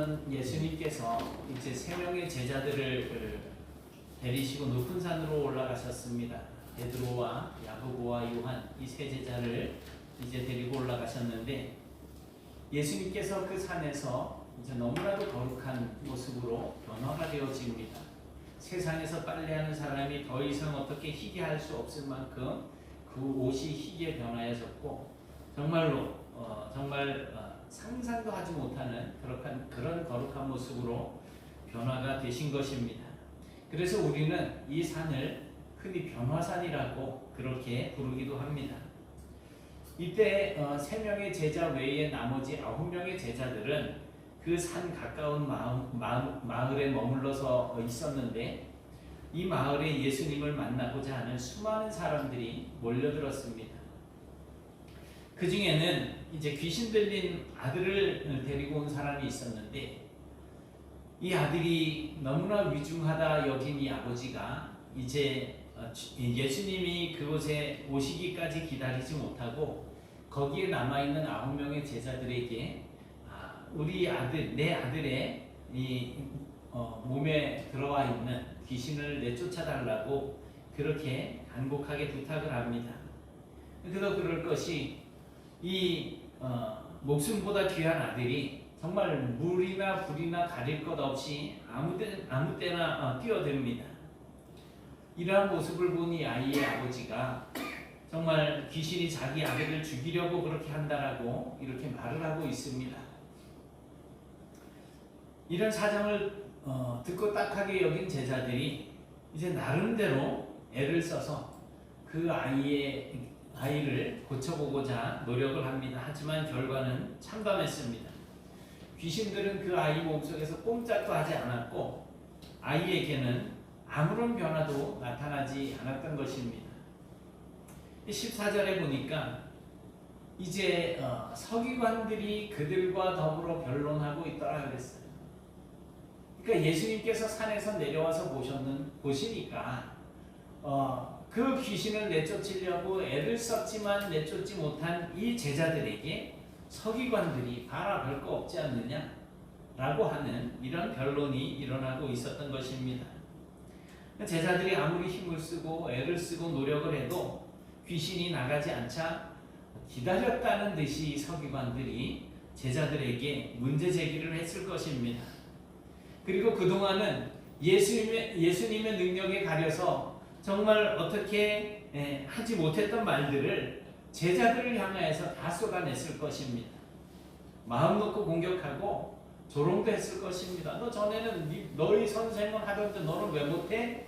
여러분, 예수님께서 이제 세 명의 제자들을 데리시고 높은 산으로 올라가셨습니다. 베드로와 야고보와 요한 이 세 제자를 이제 데리고 올라가셨는데, 예수님께서 그 산에서 이제 너무나도 거룩한 모습으로 변화가 되어집니다. 세상에서 빨래하는 사람이 더 이상 어떻게 희게 할 수 없을 만큼 그 옷이 희게 변화해졌고, 정말로 상상도 하지 못하는 그런 거룩한 모습으로 변화가 되신 것입니다. 그래서 우리는 이 산을 흔히 변화산이라고 그렇게 부르기도 합니다. 이때 3명의 제자 외에 나머지 9명의 제자들은 그 산 가까운 마을에 머물러서 있었는데, 이 마을에 예수님을 만나고자 하는 수많은 사람들이 몰려들었습니다. 그 중에는 이제 귀신 들린 아들을 데리고 온 사람이 있었는데, 이 아들이 너무나 위중하다 여긴 이 아버지가 이제 예수님이 그곳에 오시기까지 기다리지 못하고 거기에 남아있는 9명의 제자들에게 우리 아들, 내 아들의 몸에 들어와 있는 귀신을 내쫓아달라고 그렇게 간곡하게 부탁을 합니다. 그래서 그럴 것이 이 목숨보다 귀한 아들이 정말 물이나 불이나 가릴 것 없이 아무 때나 뛰어듭니다. 이러한 모습을 본 이 아이의 아버지가 정말 귀신이 자기 아들을 죽이려고 그렇게 한다라고 이렇게 말을 하고 있습니다. 이런 사정을 듣고 딱하게 여긴 제자들이 이제 나름대로 애를 써서 그 아이를 고쳐보고자 노력을 합니다. 하지만 결과는 참담했습니다. 귀신들은 그 아이 몸속에서 꼼짝도 하지 않았고 아이에게는 아무런 변화도 나타나지 않았던 것입니다. 14절에 보니까 이제 서기관들이 그들과 더불어 변론하고 있더라 그랬어요. 그러니까 예수님께서 산에서 내려와서 보시니까 그 귀신을 내쫓으려고 애를 썼지만 내쫓지 못한 이 제자들에게 서기관들이 봐라 별거 없지 않느냐 라고 하는 이런 변론이 일어나고 있었던 것입니다. 제자들이 아무리 힘을 쓰고 애를 쓰고 노력을 해도 귀신이 나가지 않자 기다렸다는 듯이 서기관들이 제자들에게 문제 제기를 했을 것입니다. 그리고 그동안은 예수님의 능력에 가려서 정말 어떻게 하지 못했던 말들을 제자들을 향하여서 다 쏟아냈을 것입니다. 마음 놓고 공격하고 조롱도 했을 것입니다. 너 전에는 너희 선생은 하던데 너는 왜 못해?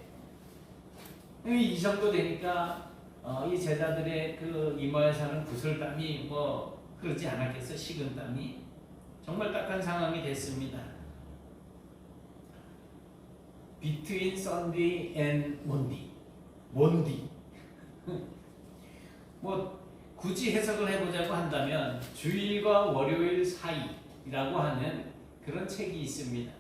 이 정도 되니까 이 제자들의 그 이마에 사는 구슬땀이 그러지 않았겠어? 식은땀이 정말 딱한 상황이 됐습니다. Between Sunday and Monday. 굳이 해석을 해보자고 한다면 주일과 월요일 사이라고 하는 그런 책이 있습니다.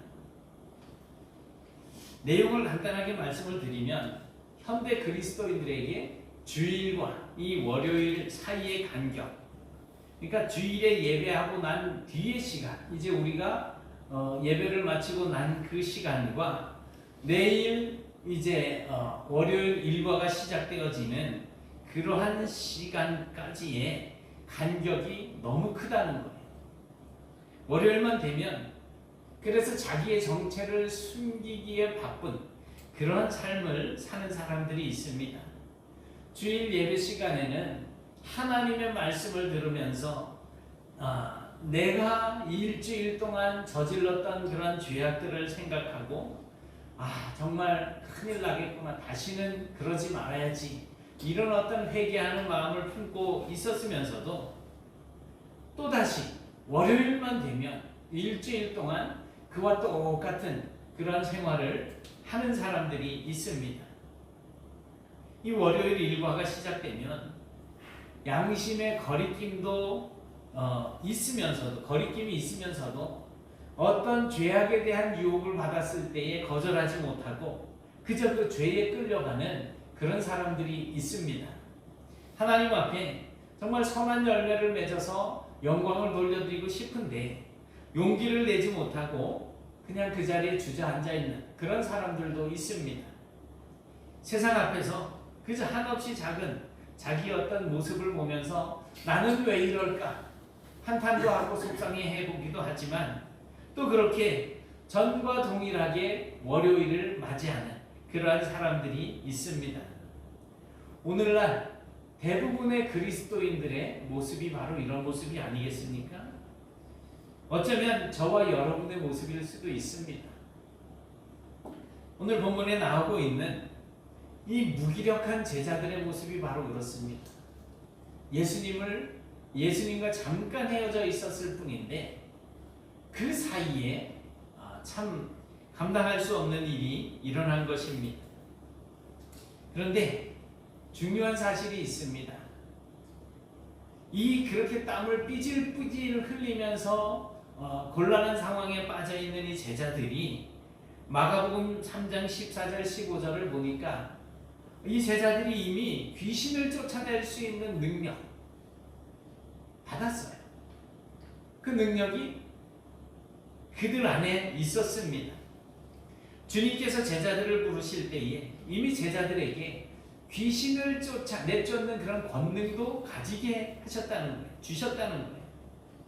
내용을 간단하게 말씀을 드리면 현대 그리스도인들에게 주일과 이 월요일 사이의 간격, 그러니까 주일에 예배하고 난 뒤의 시간, 이제 우리가 예배를 마치고 난 그 시간과 내일 이제 월요일 일과가 시작되어지는 그러한 시간까지의 간격이 너무 크다는 거예요. 월요일만 되면 그래서 자기의 정체를 숨기기에 바쁜 그러한 삶을 사는 사람들이 있습니다. 주일 예배 시간에는 하나님의 말씀을 들으면서 내가 일주일 동안 저질렀던 그런 죄악들을 생각하고 정말 큰일 나겠구나, 다시는 그러지 말아야지, 이런 어떤 회개하는 마음을 품고 있었으면서도 또다시 월요일만 되면 일주일 동안 그와 똑같은 그런 생활을 하는 사람들이 있습니다. 이 월요일 일과가 시작되면 양심의 거리낌도 거리낌이 있으면서도 어떤 죄악에 대한 유혹을 받았을 때에 거절하지 못하고 그저 그 죄에 끌려가는 그런 사람들이 있습니다. 하나님 앞에 정말 선한 열매를 맺어서 영광을 돌려드리고 싶은데 용기를 내지 못하고 그냥 그 자리에 주저앉아 있는 그런 사람들도 있습니다. 세상 앞에서 그저 한없이 작은 자기 어떤 모습을 보면서 나는 왜 이럴까 한탄도 하고 속상해 보기도 하지만 또 그렇게 전과 동일하게 월요일을 맞이하는 그러한 사람들이 있습니다. 오늘날 대부분의 그리스도인들의 모습이 바로 이런 모습이 아니겠습니까? 어쩌면 저와 여러분의 모습일 수도 있습니다. 오늘 본문에 나오고 있는 이 무기력한 제자들의 모습이 바로 그렇습니다. 예수님과 잠깐 헤어져 있었을 뿐인데 그 사이에 참 감당할 수 없는 일이 일어난 것입니다. 그런데 중요한 사실이 있습니다. 이 그렇게 땀을 삐질삐질 흘리면서 곤란한 상황에 빠져 있는 이 제자들이 마가복음 3장 14절 15절을 보니까 이 제자들이 이미 귀신을 쫓아낼 수 있는 능력 받았어요. 그 능력이 그들 안에 있었습니다. 주님께서 제자들을 부르실 때에 이미 제자들에게 귀신을 내쫓는 그런 권능도 가지게 하셨다는 거예요. 주셨다는 거예요.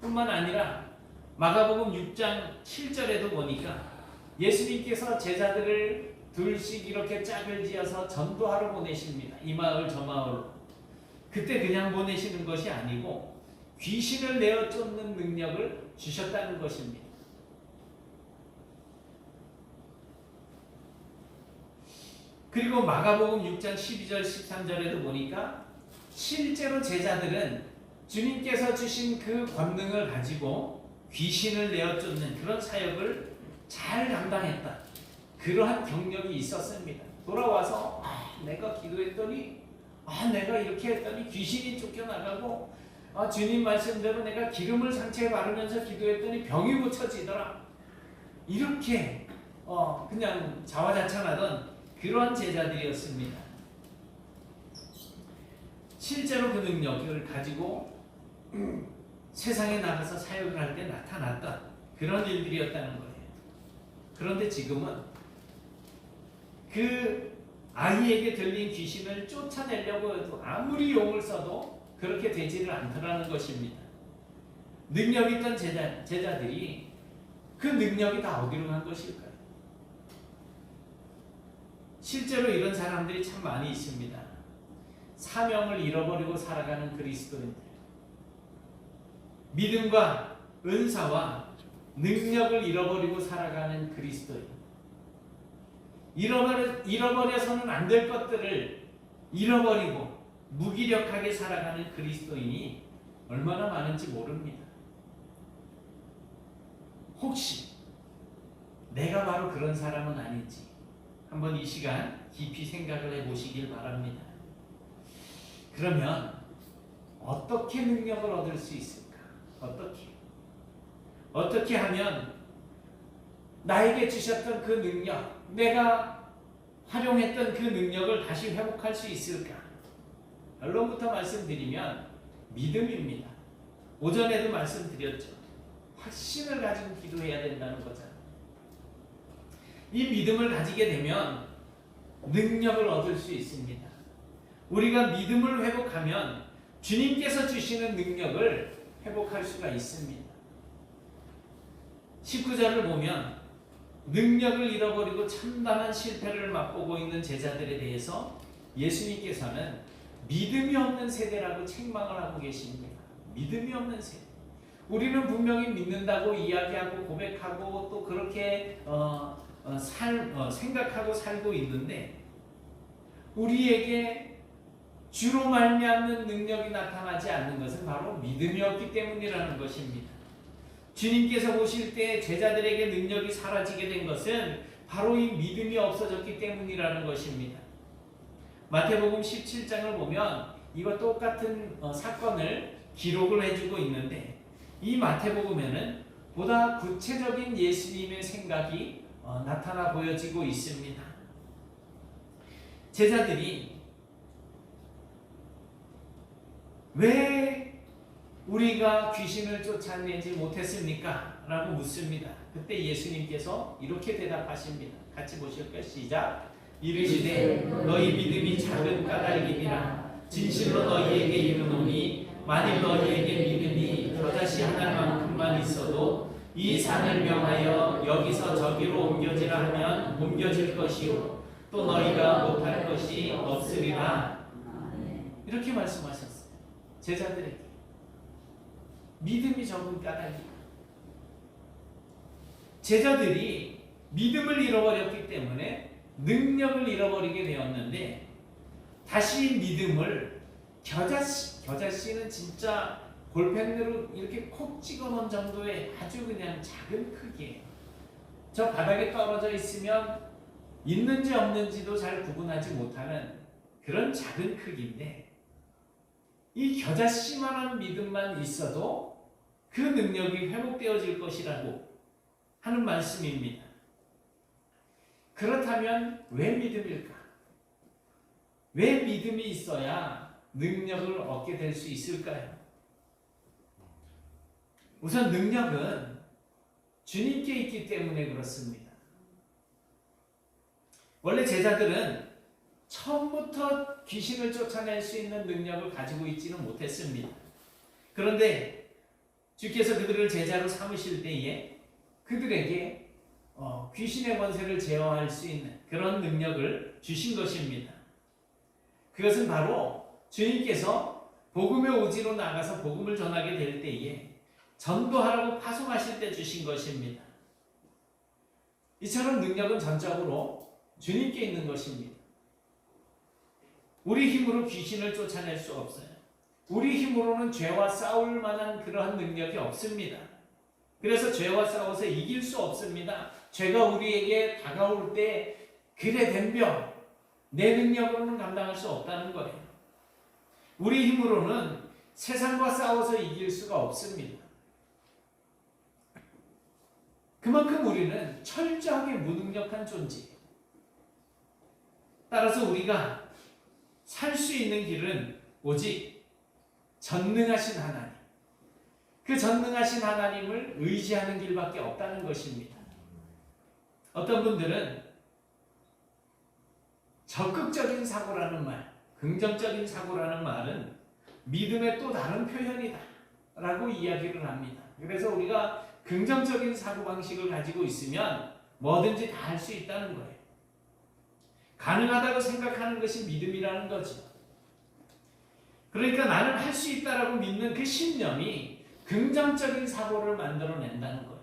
뿐만 아니라 마가복음 6장 7절에도 보니까 예수님께서 제자들을 둘씩 이렇게 짝을 지어서 전도하러 보내십니다. 이 마을 저 마을로. 그때 그냥 보내시는 것이 아니고 귀신을 내어 쫓는 능력을 주셨다는 것입니다. 그리고 마가복음 6장 12절 13절에도 보니까 실제로 제자들은 주님께서 주신 그 권능을 가지고 귀신을 내어 쫓는 그런 사역을 잘 감당했다. 그러한 경력이 있었습니다. 돌아와서 내가 기도했더니 내가 이렇게 했더니 귀신이 쫓겨나가고 주님 말씀대로 내가 기름을 상체에 바르면서 기도했더니 병이 고쳐지더라. 이렇게 그냥 자화자찬하던 그러한 제자들이었습니다. 실제로 그 능력을 가지고 세상에 나가서 사역을 할 때 나타났던 그런 일들이었다는 거예요. 그런데 지금은 그 아이에게 들린 귀신을 쫓아내려고 해도 아무리 용을 써도 그렇게 되지를 않더라는 것입니다. 능력 있던 제자들이 그 능력이 다 어디로 간 것일까요? 실제로 이런 사람들이 참 많이 있습니다. 사명을 잃어버리고 살아가는 그리스도인들, 믿음과 은사와 능력을 잃어버리고 살아가는 그리스도인, 잃어버려서는 안 될 것들을 잃어버리고 무기력하게 살아가는 그리스도인이 얼마나 많은지 모릅니다. 혹시 내가 바로 그런 사람은 아닌지 한번 이 시간 깊이 생각을 해보시길 바랍니다. 그러면 어떻게 능력을 얻을 수 있을까? 어떻게 하면 나에게 주셨던 그 능력, 내가 활용했던 그 능력을 다시 회복할 수 있을까? 결론부터 말씀드리면 믿음입니다. 오전에도 말씀드렸죠. 확신을 가지고 기도해야 된다는 거잖아요. 이 믿음을 가지게 되면 능력을 얻을 수 있습니다. 우리가 믿음을 회복하면 주님께서 주시는 능력을 회복할 수가 있습니다. 19절을 보면 능력을 잃어버리고 참담한 실패를 맛보고 있는 제자들에 대해서 예수님께서는 믿음이 없는 세대라고 책망을 하고 계십니다. 믿음이 없는 세대. 우리는 분명히 믿는다고 이야기하고 고백하고 또 그렇게 생각하고 살고 있는데 우리에게 주로 말미암는 능력이 나타나지 않는 것은 바로 믿음이 없기 때문이라는 것입니다. 주님께서 보실 때 제자들에게 능력이 사라지게 된 것은 바로 이 믿음이 없어졌기 때문이라는 것입니다. 마태복음 17장을 보면 이와 똑같은 사건을 기록을 해주고 있는데 이 마태복음에는 보다 구체적인 예수님의 생각이 나타나 보여지고 있습니다. 제자들이 왜 우리가 귀신을 쫓아내지 못했습니까? 라고 묻습니다. 그때 예수님께서 이렇게 대답하십니다. 같이 보실까요? 시작. 이르시되 너희 믿음이 작은 까닭이니라. 진실로 너희에게 이르노니 만일 너희에게 믿음이 겨자씨 하나만큼만 있어도 이 산을 명하여 여기서 저기로 옮겨지라 하면 옮겨질 것이요 또 너희가 못할 것이 없으리라. 이렇게 말씀하셨어요. 제자들에게 믿음이 적은 까닭이다. 제자들이 믿음을 잃어버렸기 때문에 능력을 잃어버리게 되었는데 다시 믿음을 겨자씨는 진짜 볼펜으로 이렇게 콕 찍어놓은 정도의 아주 그냥 작은 크기예요. 저 바닥에 떨어져 있으면 있는지 없는지도 잘 구분하지 못하는 그런 작은 크기인데 이 겨자씨만한 믿음만 있어도 그 능력이 회복되어질 것이라고 하는 말씀입니다. 그렇다면 왜 믿음일까? 왜 믿음이 있어야 능력을 얻게 될 수 있을까요? 우선 능력은 주님께 있기 때문에 그렇습니다. 원래 제자들은 처음부터 귀신을 쫓아낼 수 있는 능력을 가지고 있지는 못했습니다. 그런데 주께서 그들을 제자로 삼으실 때에 그들에게 귀신의 권세를 제어할 수 있는 그런 능력을 주신 것입니다. 그것은 바로 주님께서 복음의 오지로 나가서 복음을 전하게 될 때에 전도하라고 파송하실 때 주신 것입니다. 이처럼 능력은 전적으로 주님께 있는 것입니다. 우리 힘으로 귀신을 쫓아낼 수 없어요. 우리 힘으로는 죄와 싸울 만한 그러한 능력이 없습니다. 그래서 죄와 싸워서 이길 수 없습니다. 죄가 우리에게 다가올 때 그래 덤벼 내 능력으로는 감당할 수 없다는 거예요. 우리 힘으로는 세상과 싸워서 이길 수가 없습니다. 그만큼 우리는 철저하게 무능력한 존재예요. 따라서 우리가 살 수 있는 길은 오직 전능하신 하나님, 그 전능하신 하나님을 의지하는 길밖에 없다는 것입니다. 어떤 분들은 적극적인 사고라는 말, 긍정적인 사고라는 말은 믿음의 또 다른 표현이다 라고 이야기를 합니다. 그래서 우리가 긍정적인 사고방식을 가지고 있으면 뭐든지 다 할 수 있다는 거예요. 가능하다고 생각하는 것이 믿음이라는 거죠. 그러니까 나는 할 수 있다라고 믿는 그 신념이 긍정적인 사고를 만들어낸다는 거예요.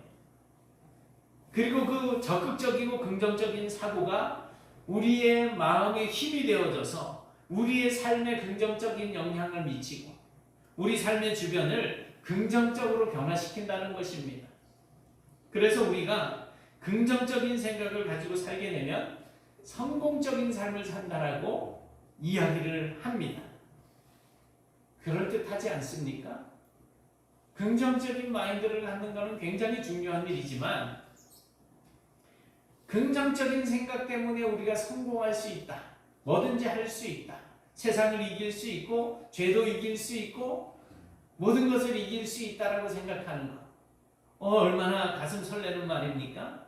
그리고 그 적극적이고 긍정적인 사고가 우리의 마음에 힘이 되어져서 우리의 삶에 긍정적인 영향을 미치고 우리 삶의 주변을 긍정적으로 변화시킨다는 것입니다. 그래서 우리가 긍정적인 생각을 가지고 살게 되면 성공적인 삶을 산다라고 이야기를 합니다. 그럴듯하지 않습니까? 긍정적인 마인드를 갖는 것은 굉장히 중요한 일이지만 긍정적인 생각 때문에 우리가 성공할 수 있다. 뭐든지 할 수 있다. 세상을 이길 수 있고 죄도 이길 수 있고 모든 것을 이길 수 있다라고 생각하는 것. 얼마나 가슴 설레는 말입니까?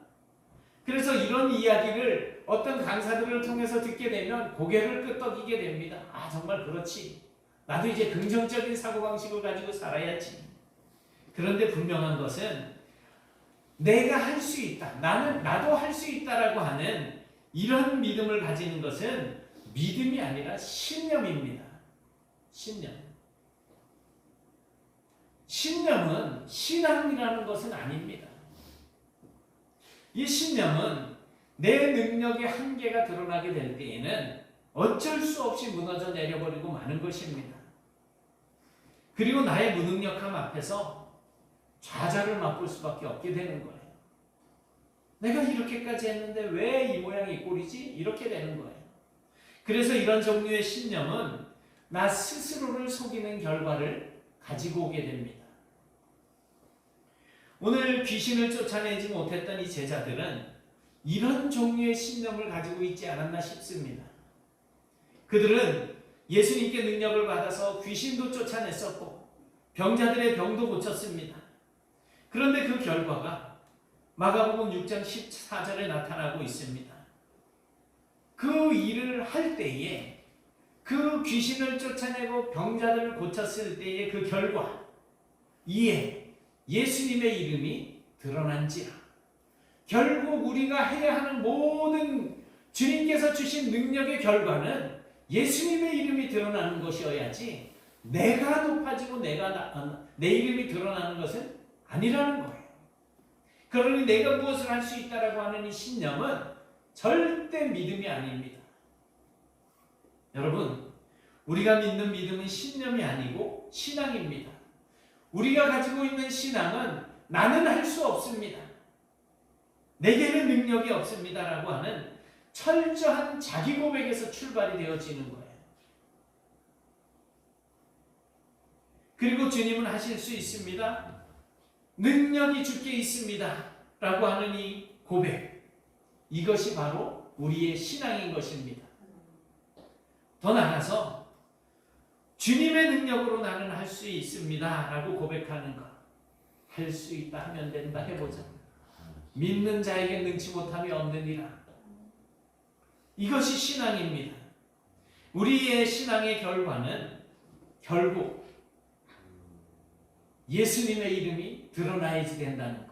그래서 이런 이야기를 어떤 강사들을 통해서 듣게 되면 고개를 끄덕이게 됩니다. 아, 정말 그렇지. 나도 이제 긍정적인 사고방식을 가지고 살아야지. 그런데 분명한 것은 내가 할 수 있다. 나도 할 수 있다라고 하는 이런 믿음을 가지는 것은 믿음이 아니라 신념입니다. 신념. 신념은 신앙이라는 것은 아닙니다. 이 신념은 내 능력의 한계가 드러나게 될 때에는 어쩔 수 없이 무너져 내려버리고 마는 것입니다. 그리고 나의 무능력함 앞에서 좌절을 맛볼 수밖에 없게 되는 거예요. 내가 이렇게까지 했는데 왜 이 모양이 이 꼴이지? 이렇게 되는 거예요. 그래서 이런 종류의 신념은 나 스스로를 속이는 결과를 가지고 오게 됩니다. 오늘 귀신을 쫓아내지 못했던 이 제자들은 이런 종류의 신념을 가지고 있지 않았나 싶습니다. 그들은 예수님께 능력을 받아서 귀신도 쫓아냈었고 병자들의 병도 고쳤습니다. 그런데 그 결과가 마가복음 6장 14절에 나타나고 있습니다. 그 일을 할 때에 그 귀신을 쫓아내고 병자들을 고쳤을 때의 그 결과, 이에 예수님의 이름이 드러난지라. 결국 우리가 해야 하는 모든 주님께서 주신 능력의 결과는 예수님의 이름이 드러나는 것이어야지 내가 높아지고 내 이름이 드러나는 것은 아니라는 거예요. 그러니 내가 무엇을 할 수 있다라고 하는 이 신념은 절대 믿음이 아닙니다. 여러분, 우리가 믿는 믿음은 신념이 아니고 신앙입니다. 우리가 가지고 있는 신앙은 나는 할 수 없습니다, 내게는 능력이 없습니다라고 하는 철저한 자기 고백에서 출발이 되어지는 거예요. 그리고 주님은 하실 수 있습니다, 능력이 주께 있습니다 라고 하는 이 고백, 이것이 바로 우리의 신앙인 것입니다. 더 나아가서 주님의 능력으로 나는 할 수 있습니다 라고 고백하는 것, 할 수 있다 하면 된다, 해보자. 믿는 자에게 능치 못함이 없느니라. 이것이 신앙입니다. 우리의 신앙의 결과는 결국 예수님의 이름이 드러나야지 된다는 거예요.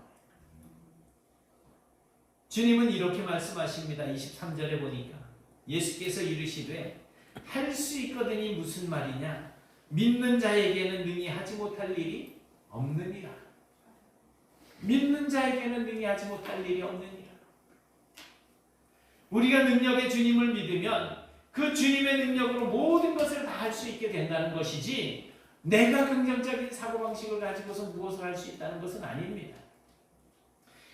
주님은 이렇게 말씀하십니다. 23절에 보니까 예수께서 이르시되 할 수 있거든이 무슨 말이냐, 믿는 자에게는 능히 하지 못할 일이 없느니라. 믿는 자에게는 능히 하지 못할 일이 없느니라. 우리가 능력의 주님을 믿으면 그 주님의 능력으로 모든 것을 다 할 수 있게 된다는 것이지, 내가 긍정적인 사고방식을 가지고서 무엇을 할 수 있다는 것은 아닙니다.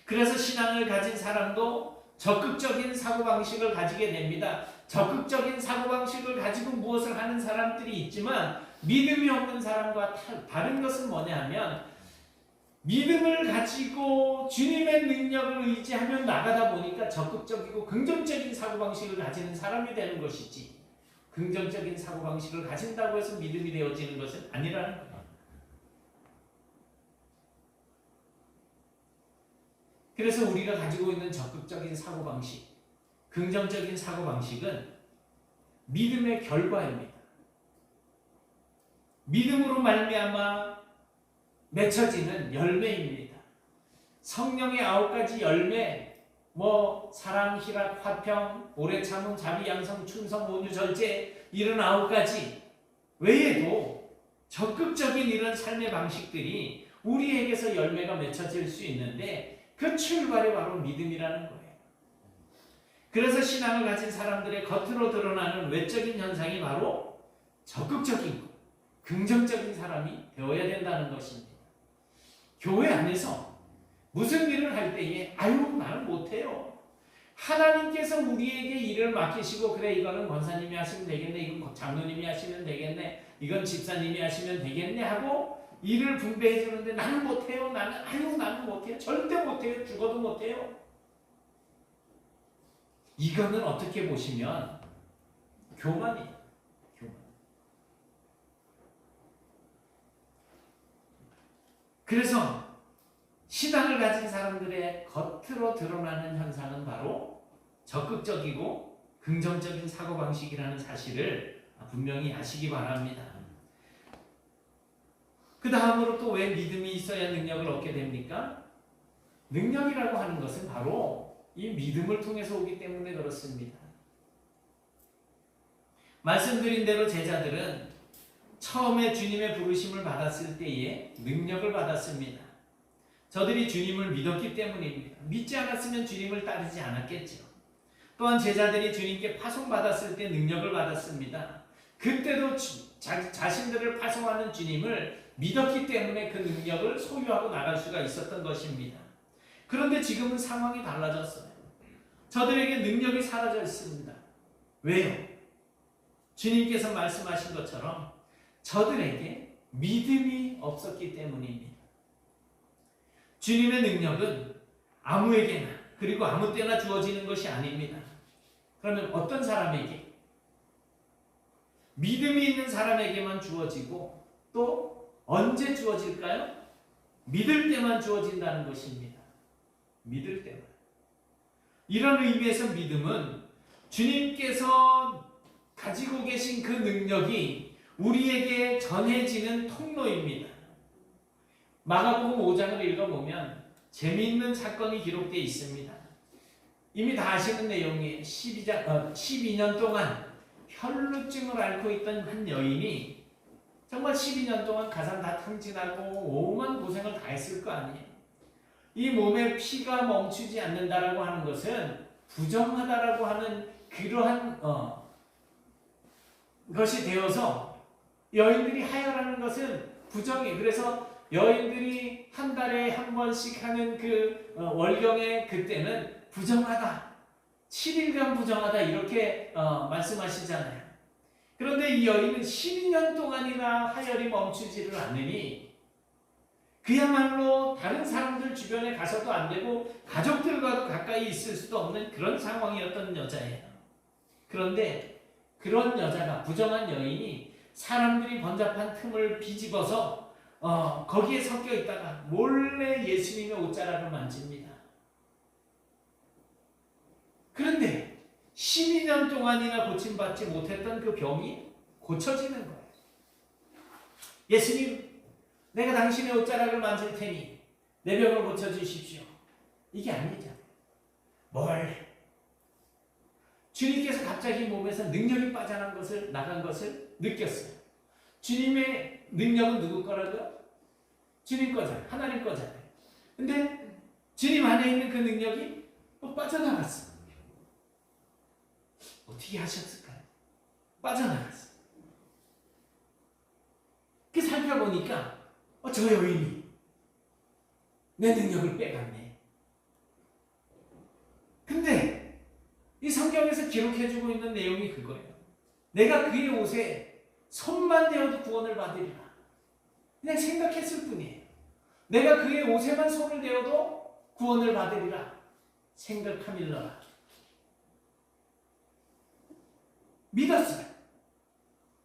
그래서 신앙을 가진 사람도 적극적인 사고방식을 가지게 됩니다. 적극적인 사고방식을 가지고 무엇을 하는 사람들이 있지만, 믿음이 없는 사람과 다른 것은 뭐냐 하면, 믿음을 가지고 주님의 능력을 의지하며 나가다 보니까 적극적이고 긍정적인 사고방식을 가지는 사람이 되는 것이지, 긍정적인 사고방식을 가진다고 해서 믿음이 되어지는 것은 아니라는 거예요. 그래서 우리가 가지고 있는 적극적인 사고방식, 긍정적인 사고방식은 믿음의 결과입니다. 믿음으로 말미암아 맺혀지는 열매입니다. 성령의 9가지 열매, 사랑, 희락, 화평, 오래 참음, 자비, 양성, 충성, 온유, 절제, 이런 9가지 외에도 적극적인 이런 삶의 방식들이 우리에게서 열매가 맺혀질 수 있는데, 그 출발이 바로 믿음이라는 거예요. 그래서 신앙을 가진 사람들의 겉으로 드러나는 외적인 현상이 바로 적극적이고 긍정적인 사람이 되어야 된다는 것입니다. 교회 안에서 무슨 일을 할 때에 나는 못해요, 하나님께서 우리에게 일을 맡기시고, 그래 이거는 권사님이 하시면 되겠네, 이건 장로님이 하시면 되겠네, 이건 집사님이 하시면 되겠네 하고 일을 분배해 주는데 나는 못해요, 나는 못해요, 절대 못해요, 죽어도 못해요. 이거는 어떻게 보시면 교만이에요. 교만. 그래서 신앙을 가진 사람들의 겉으로 드러나는 현상은 바로 적극적이고 긍정적인 사고방식이라는 사실을 분명히 아시기 바랍니다. 그 다음으로 또 왜 믿음이 있어야 능력을 얻게 됩니까? 능력이라고 하는 것은 바로 이 믿음을 통해서 오기 때문에 그렇습니다. 말씀드린 대로 제자들은 처음에 주님의 부르심을 받았을 때에 능력을 받았습니다. 저들이 주님을 믿었기 때문입니다. 믿지 않았으면 주님을 따르지 않았겠죠. 또한 제자들이 주님께 파송받았을 때 능력을 받았습니다. 그때도 자신들을 파송하는 주님을 믿었기 때문에 그 능력을 소유하고 나갈 수가 있었던 것입니다. 그런데 지금은 상황이 달라졌어요. 저들에게 능력이 사라져 있습니다. 왜요? 주님께서 말씀하신 것처럼 저들에게 믿음이 없었기 때문입니다. 주님의 능력은 아무에게나 그리고 아무 때나 주어지는 것이 아닙니다. 그러면 어떤 사람에게? 믿음이 있는 사람에게만 주어지고 또 언제 주어질까요? 믿을 때만 주어진다는 것입니다. 믿을 때만. 이런 의미에서 믿음은 주님께서 가지고 계신 그 능력이 우리에게 전해지는 통로입니다. 마가복음 5장을 읽어보면 재미있는 사건이 기록되어 있습니다. 이미 다 아시는 내용이 12년 동안 혈루증을 앓고 있던 한 여인이 정말 12년 동안 가산 다 탕진하고 오만 고생을 다 했을 거 아니에요. 이 몸에 피가 멈추지 않는다라고 하는 것은 부정하다라고 하는 그러한 것이 되어서 여인들이 하혈하는 것은 부정이에요. 그래서 여인들이 한 달에 한 번씩 하는 그 월경의 그때는 부정하다, 7일간 부정하다 이렇게 말씀하시잖아요. 그런데 이 여인은 12년 동안이나 하혈이 멈추지를 않으니 그야말로 다른 사람들 주변에 가서도 안 되고 가족들과도 가까이 있을 수도 없는 그런 상황이었던 여자예요. 그런데 그런 여자가, 부정한 여인이 사람들이 번잡한 틈을 비집어서 거기에 섞여 있다가 몰래 예수님의 옷자락을 만집니다. 그런데 12년 동안이나 고침받지 못했던 그 병이 고쳐지는 거예요. 예수님, 내가 당신의 옷자락을 만질 테니 내 병을 고쳐주십시오. 이게 아니잖아요. 뭘? 주님께서 갑자기 몸에서 능력이 나간 것을 느꼈어요. 주님의 능력은 누구 거라고요? 주님 거잖아요. 하나님 거잖아요. 근데 주님 안에 있는 그 능력이 또 빠져나갔어요. 어떻게 하셨을까요? 빠져나갔어요. 그 살펴보니까 저 여인이 내 능력을 빼갔네. 근데 이 성경에서 기록해주고 있는 내용이 그거예요. 내가 그의 옷에 손만 대어도 구원을 받으리라. 그냥 생각했을 뿐이에요. 내가 그의 옷에만 손을 대어도 구원을 받으리라. 생각함일러라. 믿었어요.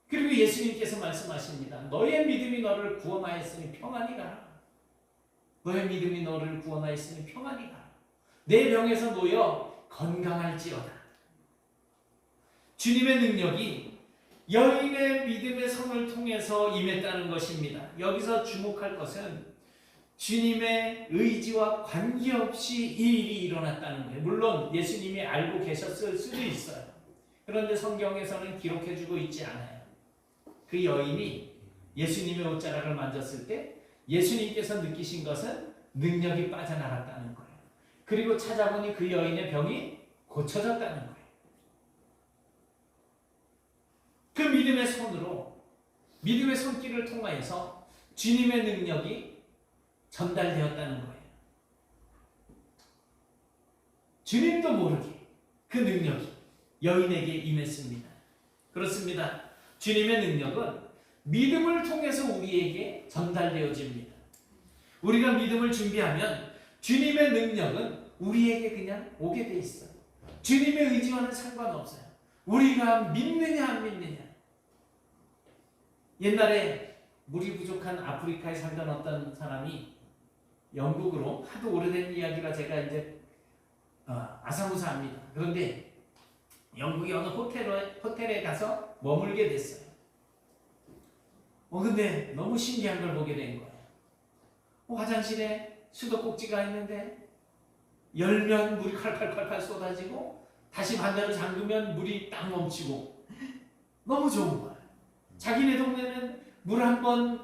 그리고 예수님께서 말씀하십니다. 너의 믿음이 너를 구원하였으니 평안히 가라. 너의 믿음이 너를 구원하였으니 평안히 가라. 내 병에서 놓여 건강할지어다. 주님의 능력이 여인의 믿음의 손을 통해서 임했다는 것입니다. 여기서 주목할 것은 주님의 의지와 관계없이 이 일이 일어났다는 거예요. 물론 예수님이 알고 계셨을 수도 있어요. 그런데 성경에서는 기록해주고 있지 않아요. 그 여인이 예수님의 옷자락을 만졌을 때 예수님께서 느끼신 것은 능력이 빠져나갔다는 거예요. 그리고 찾아보니 그 여인의 병이 고쳐졌다는 거예요. 그 믿음의 손으로, 믿음의 손길을 통하여서 주님의 능력이 전달되었다는 거예요. 주님도 모르게 그 능력이 여인에게 임했습니다. 그렇습니다. 주님의 능력은 믿음을 통해서 우리에게 전달되어집니다. 우리가 믿음을 준비하면 주님의 능력은 우리에게 그냥 오게 돼 있어요. 주님의 의지와는 상관없어요. 우리가 믿느냐 안 믿느냐. 옛날에 물이 부족한 아프리카에 살던 어떤 사람이 영국으로, 하도 오래된 이야기라 제가 이제 아사무사합니다. 그런데 영국의 어느 호텔에 가서 머물게 됐어요. 근데 너무 신기한 걸 보게 된 거예요. 화장실에 수도꼭지가 있는데 열면 물이 칼칼칼칼 쏟아지고 다시 반대로 잠그면 물이 딱 멈추고 너무 좋은 거예요. 자기네 동네는 물 한 번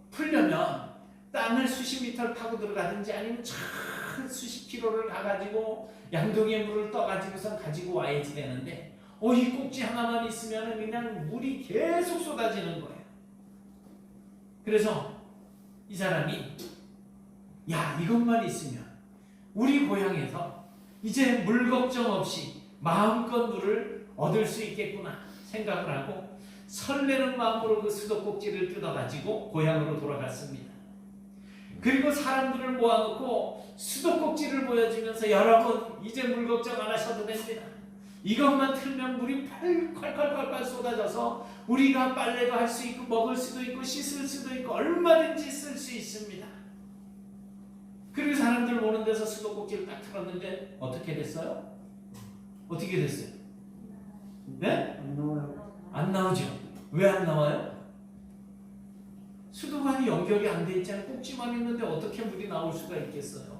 풀려면 땅을 수십 미터를 파고 들어가든지 아니면 수십 킬로를 가가지고 양동이에 물을 떠가지고선 가지고 와야지 되는데 이 꼭지 하나만 있으면 그냥 물이 계속 쏟아지는 거예요. 그래서 이 사람이 이것만 있으면 우리 고향에서 이제 물 걱정 없이 마음껏 물을 얻을 수 있겠구나 생각을 하고 설레는 마음으로 그 수도꼭지를 뜯어가지고 고향으로 돌아갔습니다. 그리고 사람들을 모아놓고 수도꼭지를 보여주면서 여러분 이제 물 걱정 안 하셔도 됩니다. 이것만 틀면 물이 콸콸콸콸 쏟아져서 우리가 빨래도 할 수 있고 먹을 수도 있고 씻을 수도 있고 얼마든지 쓸 수 있습니다. 그리고 사람들 오는 데서 수도꼭지를 딱 틀었는데 어떻게 됐어요? 어떻게 됐어요? 네? 안 나와요. 안 나오죠. 왜 안 나와요? 수도관이 연결이 안 돼 있잖아요. 꼭지만 있는데 어떻게 물이 나올 수가 있겠어요?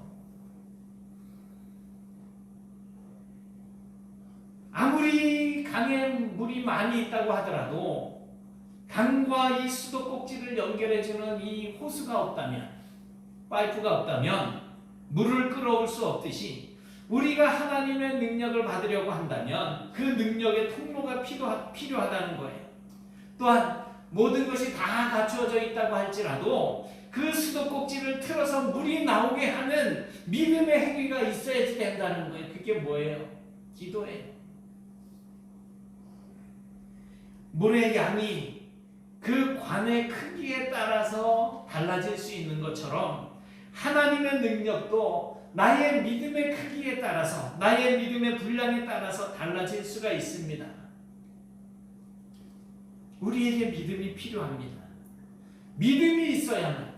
아무리 강에 물이 많이 있다고 하더라도 강과 이 수도꼭지를 연결해주는 이 호수가 없다면, 파이프가 없다면 물을 끌어올 수 없듯이 우리가 하나님의 능력을 받으려고 한다면 그 능력의 통로가 필요하다는 거예요. 또한 모든 것이 다 갖추어져 있다고 할지라도 그 수도꼭지를 틀어서 물이 나오게 하는 믿음의 행위가 있어야지 된다는 거예요. 그게 뭐예요? 기도예요. 물의 양이 그 관의 크기에 따라서 달라질 수 있는 것처럼 하나님의 능력도 나의 믿음의 크기에 따라서, 나의 믿음의 분량에 따라서 달라질 수가 있습니다. 우리에게 믿음이 필요합니다. 믿음이 있어야만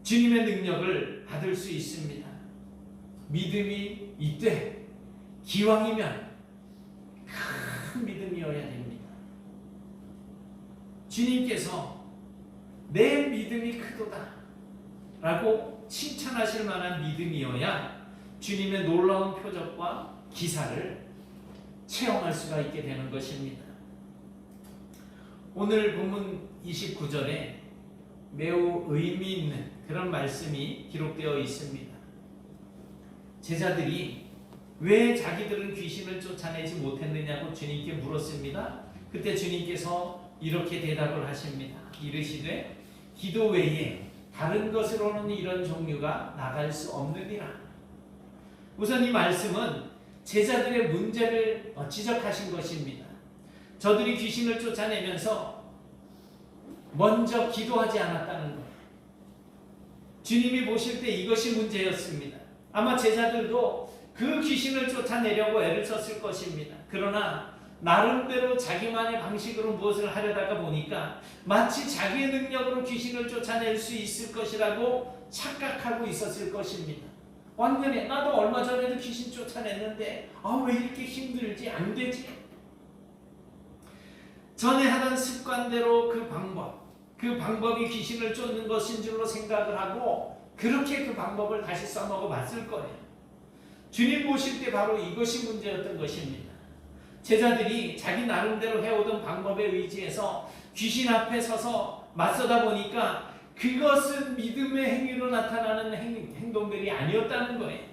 주님의 능력을 받을 수 있습니다. 믿음이 있되 기왕이면 큰 믿음이어야 됩니다. 주님께서 내 믿음이 크도다 라고 칭찬하실 만한 믿음이어야 주님의 놀라운 표적과 기사를 체험할 수가 있게 되는 것입니다. 오늘 본문 29절에 매우 의미 있는 그런 말씀이 기록되어 있습니다. 제자들이 왜 자기들은 귀신을 쫓아내지 못했느냐고 주님께 물었습니다. 그때 주님께서 이렇게 대답을 하십니다. 이르시되 기도 외에 다른 것으로는 이런 종류가 나갈 수 없느니라. 우선 이 말씀은 제자들의 문제를 지적하신 것입니다. 저들이 귀신을 쫓아내면서 먼저 기도하지 않았다는 거예요. 주님이 보실 때 이것이 문제였습니다. 아마 제자들도 그 귀신을 쫓아내려고 애를 썼을 것입니다. 그러나 나름대로 자기만의 방식으로 무엇을 하려다가 보니까 마치 자기의 능력으로 귀신을 쫓아낼 수 있을 것이라고 착각하고 있었을 것입니다. 완전히 나도 얼마 전에도 귀신 쫓아냈는데 왜 이렇게 힘들지? 안 되지? 전에 하던 습관대로 그 방법이 귀신을 쫓는 것인 줄로 생각을 하고 그렇게 그 방법을 다시 써먹어 봤을 거예요. 주님 보실 때 바로 이것이 문제였던 것입니다. 제자들이 자기 나름대로 해오던 방법에 의지해서 귀신 앞에 서서 맞서다 보니까 그것은 믿음의 행위로 나타나는 행동들이 아니었다는 거예요.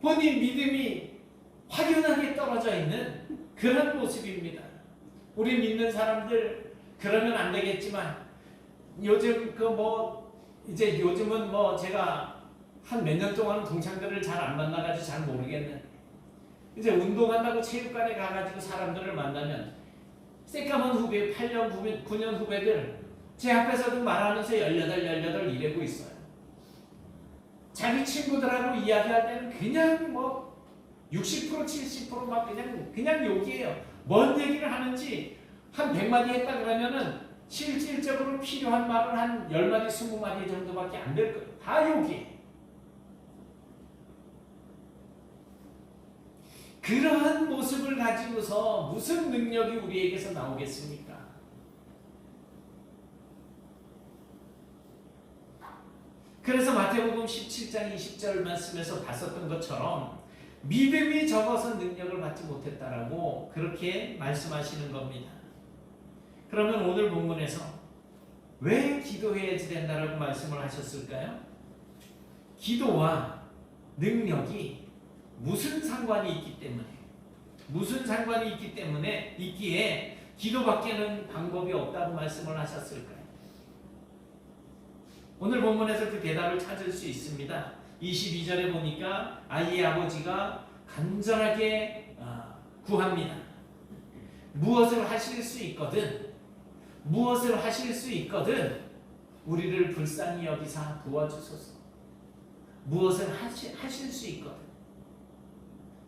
본인 믿음이 확연하게 떨어져 있는 그런 모습입니다. 우리 믿는 사람들 그러면 안 되겠지만 요즘 요즘은 제가 한 몇 년 동안은 동창들을 잘 안 만나가지고 잘 모르겠는데 이제 운동한다고 체육관에 가가지고 사람들을 만나면 새까만 후배, 8년 후배, 9년 후배들 제 앞에서도 말하면서 18 이래고 있어요. 자기 친구들하고 이야기할 때는 그냥 60% 70% 그냥 욕이에요. 뭔 얘기를 하는지 한 100마디 했다 그러면은 실질적으로 필요한 말은 한 10마디 20마디 정도밖에 안 될 거예요. 다 욕이에요. 그러한 모습을 가지고서 무슨 능력이 우리에게서 나오겠습니까? 그래서 마태복음 17장 20절 말씀에서 봤었던 것처럼 믿음이 적어서 능력을 받지 못했다라고 그렇게 말씀하시는 겁니다. 그러면 오늘 본문에서 왜 기도해야지 된다라고 말씀을 하셨을까요? 기도와 능력이 무슨 상관이 있기에 기도밖에는 방법이 없다고 말씀을 하셨을까요? 오늘 본문에서 그 대답을 찾을 수 있습니다. 22절에 보니까 아이의 아버지가 간절하게 구합니다. 무엇을 하실 수 있거든 우리를 불쌍히 여기사 도와주소서. 무엇을 하실 수 있거든.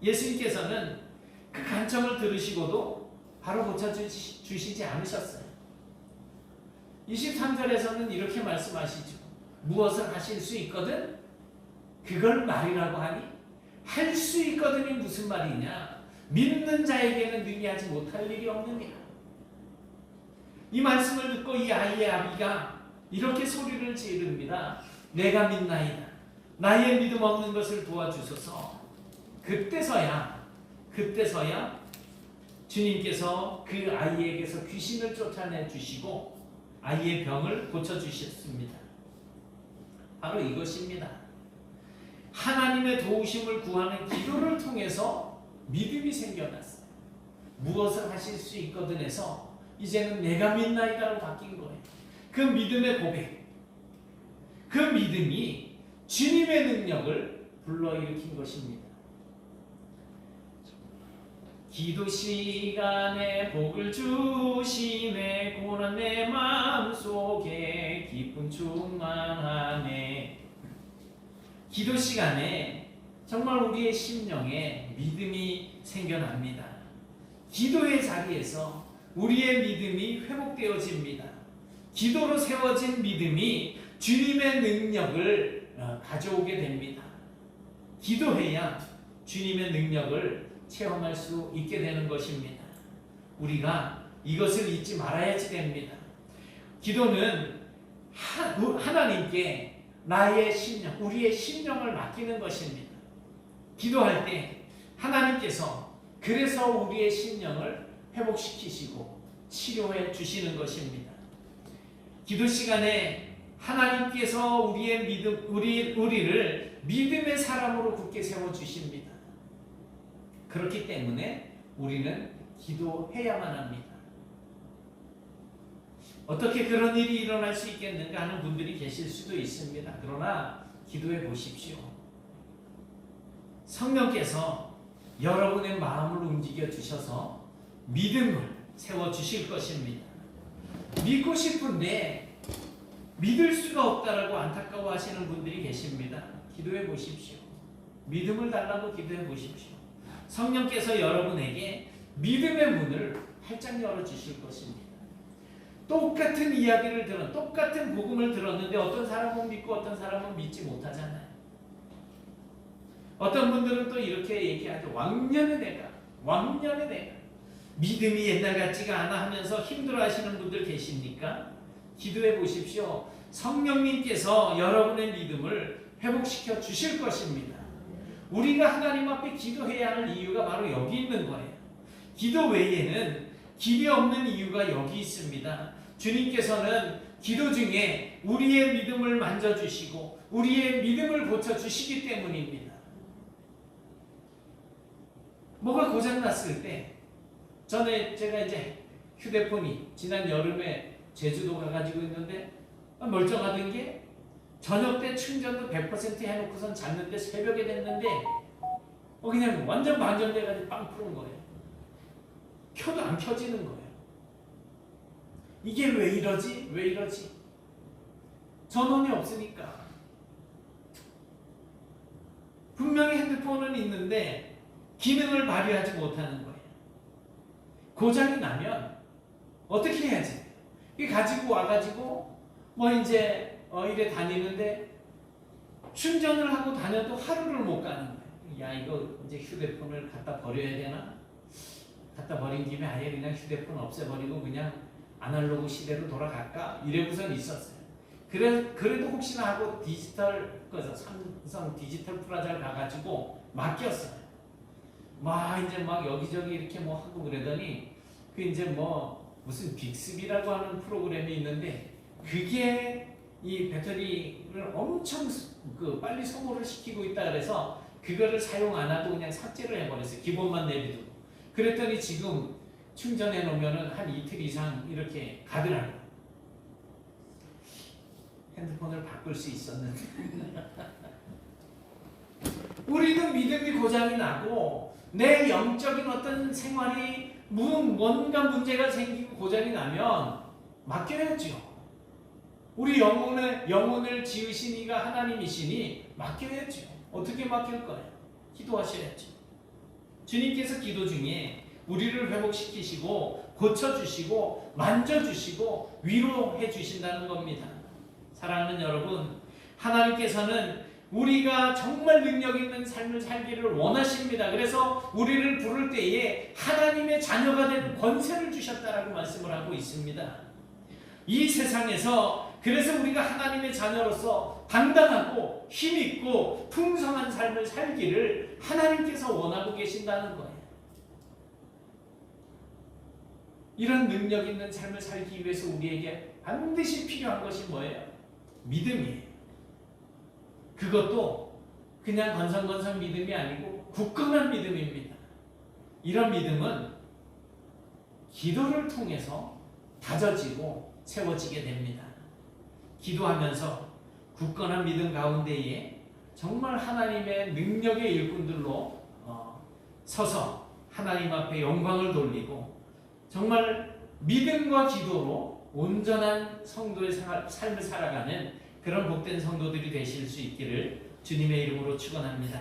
예수님께서는 그 간청을 들으시고도 바로 고쳐주시지 않으셨어요. 23절에서는 이렇게 말씀하시죠. 무엇을 하실 수 있거든? 그걸 말이라고 하니? 할 수 있거든이 무슨 말이냐? 믿는 자에게는 능히 하지 못할 일이 없느냐? 이 말씀을 듣고 이 아이의 아비가 이렇게 소리를 지릅니다. 내가 믿나이다. 나의 믿음 없는 것을 도와주소서. 그때서야 주님께서 그 아이에게서 귀신을 쫓아내 주시고 아이의 병을 고쳐주셨습니다. 바로 이것입니다. 하나님의 도우심을 구하는 기도를 통해서 믿음이 생겨났어요. 무엇을 하실 수 있거든 해서 이제는 내가 믿나이다로 바뀐 거예요. 그 믿음의 고백, 그 믿음이 주님의 능력을 불러일으킨 것입니다. 기도 시간에 복을 주심에 고난 내 마음속에 기쁨 충만하네. 기도 시간에 정말 우리의 심령에 믿음이 생겨납니다. 기도의 자리에서 우리의 믿음이 회복되어집니다. 기도로 세워진 믿음이 주님의 능력을 가져오게 됩니다. 기도해야 주님의 능력을 체험할 수 있게 되는 것입니다. 우리가 이것을 잊지 말아야지 됩니다. 기도는 하나님께 나의 심령, 우리의 심령을 맡기는 것입니다. 기도할 때 하나님께서 그래서 우리의 심령을 회복시키시고 치료해 주시는 것입니다. 기도 시간에 하나님께서 우리의 믿음, 우리를 믿음의 사람으로 굳게 세워 주십니다. 그렇기 때문에 우리는 기도해야만 합니다. 어떻게 그런 일이 일어날 수 있겠는가 하는 분들이 계실 수도 있습니다. 그러나 기도해 보십시오. 성령께서 여러분의 마음을 움직여 주셔서 믿음을 세워 주실 것입니다. 믿고 싶은데 믿을 수가 없다라고 안타까워 하시는 분들이 계십니다. 기도해 보십시오. 믿음을 달라고 기도해 보십시오. 성령께서 여러분에게 믿음의 문을 활짝 열어 주실 것입니다. 똑같은 이야기를 똑같은 복음을 들었는데 어떤 사람은 믿고 어떤 사람은 믿지 못하잖아요. 어떤 분들은 또 이렇게 얘기하죠. 왕년의 내가 믿음이 옛날 같지가 않아 하면서 힘들어하시는 분들 계십니까? 기도해 보십시오. 성령님께서 여러분의 믿음을 회복시켜 주실 것입니다. 우리가 하나님 앞에 기도해야 하는 이유가 바로 여기 있는 거예요. 기도 외에는 길이 없는 이유가 여기 있습니다. 주님께서는 기도 중에 우리의 믿음을 만져주시고 우리의 믿음을 고쳐주시기 때문입니다. 뭐가 고장났을 때 전에 제가 이제 휴대폰이 지난 여름에 제주도 가가지고 있는데 멀쩡하던 게 저녁 때 충전도 100% 해놓고선 잤는데 새벽에 됐는데 그냥 완전 방전돼가지고 빵 푸는 거예요. 켜도 안 켜지는 거예요. 이게 왜 이러지? 전원이 없으니까. 분명히 핸드폰은 있는데 기능을 발휘하지 못하는 거예요. 고장이 나면 어떻게 해야지? 가지고 와가지고 이제 이래 다니는데 충전을 하고 다녀도 하루를 못 가는 거예요. 야, 이거 이제 휴대폰을 갖다 버려야 되나? 갖다 버린 김에 아예 그냥 휴대폰 없애버리고 그냥 아날로그 시대로 돌아갈까? 이래고선 있었어요. 그래도 혹시나 하고 삼성 디지털 프라자를 가가지고 맡겼어요. 이제 여기저기 이렇게 하고 그러더니 이제 무슨 빅스비라고 하는 프로그램이 있는데 그게 이 배터리를 엄청 빨리 소모를 시키고 있다 그래서 그거를 사용 안 하고 그냥 삭제를 해버렸어요. 기본만 내비두고. 그랬더니 지금 충전해 놓으면은 한 이틀 이상 이렇게 가더라고요. 핸드폰을 바꿀 수 있었는데. 우리는 믿음이 고장이 나고 내 영적인 어떤 생활이 뭔가 문제가 생기고 고장이 나면 맡겨야죠. 우리 영혼을 지으신 이가 하나님이시니 맡겨야죠. 어떻게 맡길 거예요? 기도하셔야죠. 주님께서 기도 중에 우리를 회복시키시고 고쳐주시고 만져주시고 위로해 주신다는 겁니다. 사랑하는 여러분, 하나님께서는 우리가 정말 능력 있는 삶을 살기를 원하십니다. 그래서 우리를 부를 때에 하나님의 자녀가 되는 권세를 주셨다라고 말씀을 하고 있습니다. 이 세상에서 그래서 우리가 하나님의 자녀로서 당당하고 힘있고 풍성한 삶을 살기를 하나님께서 원하고 계신다는 거예요. 이런 능력 있는 삶을 살기 위해서 우리에게 반드시 필요한 것이 뭐예요? 믿음이에요. 그것도 그냥 건성건성 믿음이 아니고 굳건한 믿음입니다. 이런 믿음은 기도를 통해서 다져지고 세워지게 됩니다. 기도하면서 굳건한 믿음 가운데에 정말 하나님의 능력의 일꾼들로 서서 하나님 앞에 영광을 돌리고 정말 믿음과 기도로 온전한 성도의 삶을 살아가는 그런 복된 성도들이 되실 수 있기를 주님의 이름으로 축원합니다.